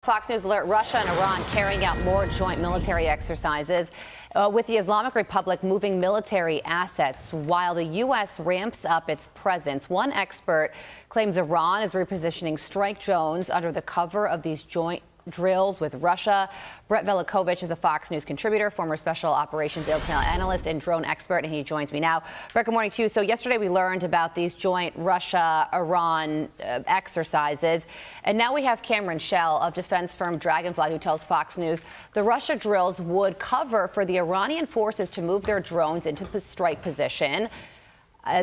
Fox News alert: Russia and Iran carrying out more joint military exercises, with the Islamic Republic moving military assets while the U.S. ramps up its presence. One expert claims Iran is repositioning strike drones under the cover of these joint drills with Russia. Brett Velikovich is a Fox News contributor, former special operations intel analyst and drone expert, and he joins me now. Brett, good morning to you. So yesterday we learned about these joint Russia-Iran exercises, and now we have Cameron Schell of defense firm Dragonfly, who tells Fox News the Russia drills would cover for the Iranian forces to move their drones into strike position.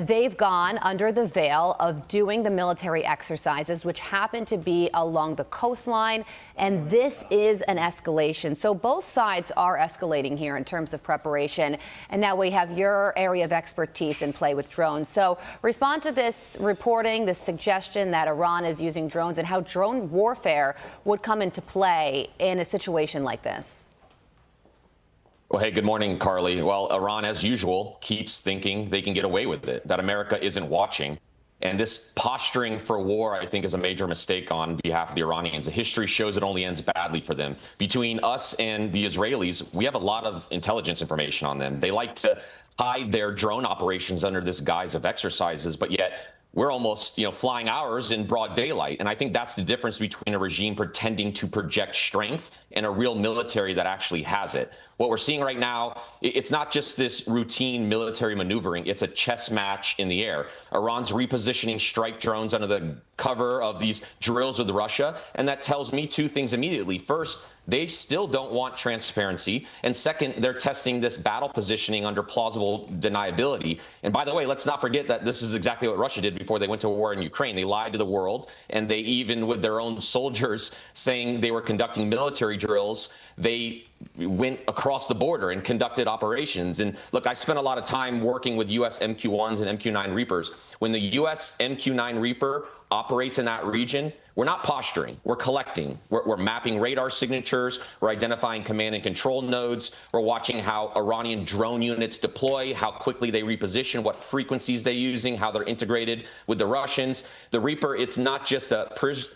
They've gone under the veil of doing the military exercises, which happen to be along the coastline, and this is an escalation. So both sides are escalating here in terms of preparation, and now we have your area of expertise in play with drones. So respond to this reporting, this suggestion that Iran is using drones, and how drone warfare would come into play in a situation like this. Well, hey, good morning, Carly. Well, Iran, as usual, keeps thinking they can get away with it, that America isn't watching. And this posturing for war, I think, is a major mistake on behalf of the Iranians. The history shows it only ends badly for them. Between us and the Israelis, we have a lot of intelligence information on them. They like to hide their drone operations under this guise of exercises, but yet we're almost, flying ours in broad daylight. And I think that's the difference between a regime pretending to project strength and a real military that actually has it. What we're seeing right now, it's not just this routine military maneuvering. It's a chess match in the air. Iran's repositioning strike drones under the cover of these drills with Russia. And that tells me two things immediately. First, they still don't want transparency. And second, they're testing this battle positioning under plausible deniability. And by the way, let's not forget that this is exactly what Russia did before they went to war in Ukraine. They lied to the world, and they even, with their own soldiers saying they were conducting military drills, they went across the border and conducted operations. And look, I spent a lot of time working with U.S. MQ-1s and MQ-9 Reapers. When the U.S. MQ-9 Reaper operates in that region, we're not posturing. We're collecting. We're mapping radar signatures. We're identifying command and control nodes. We're watching how Iranian drone units deploy, how quickly they reposition, what frequencies they're using, how they're integrated with the Russians. The Reaper, it's not just a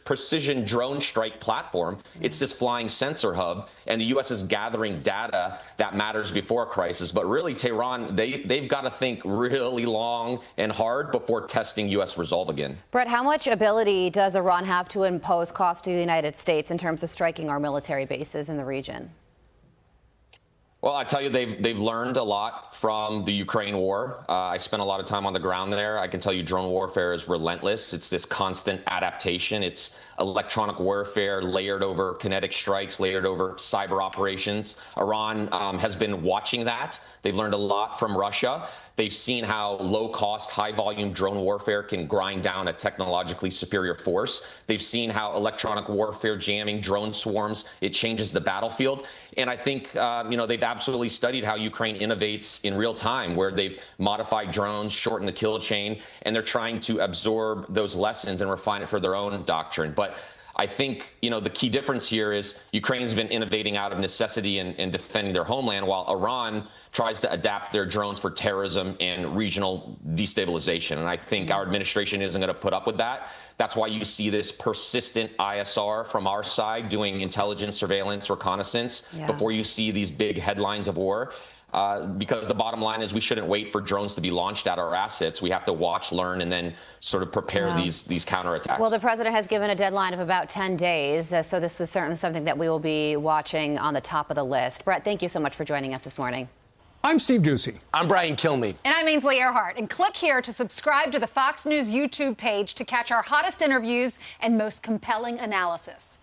precision drone strike platform. It's this flying sensor hub. And the U.S. is gathering data that matters before a crisis. But really, Tehran, they've got to think really long and hard before testing U.S. resolve again. Brett, how much ability does Iran have to impose cost to the United States in terms of striking our military bases in the region? Well, I tell you, they've learned a lot from the Ukraine war. I spent a lot of time on the ground there. I can tell you drone warfare is relentless. It's this constant adaptation. It's electronic warfare layered over kinetic strikes, layered over cyber operations. Iran has been watching that. They've learned a lot from Russia. They've seen how low-cost, high-volume drone warfare can grind down a technologically superior force. They've seen how electronic warfare jamming drone swarms, it changes the battlefield. And I think, they've absolutely studied how Ukraine innovates in real time, where they've modified drones, shortened the kill chain, and they're trying to absorb those lessons and refine it for their own doctrine. But I think, the key difference here is Ukraine's been innovating out of necessity and defending their homeland, while Iran tries to adapt their drones for terrorism and regional destabilization. And I think our administration isn't going to put up with that. That's why you see this persistent ISR from our side doing intelligence, surveillance, reconnaissance before you see these big headlines of war. Because the bottom line is we shouldn't wait for drones to be launched at our assets. We have to watch, learn, and then sort of prepare these counterattacks. Well, the president has given a deadline of about 10 days, so this is certainly something that we will be watching on the top of the list. Brett, thank you so much for joining us this morning. I'm Steve Doocy. I'm Brian Kilmeade. And I'm Ainsley Earhart. And click here to subscribe to the Fox News YouTube page to catch our hottest interviews and most compelling analysis.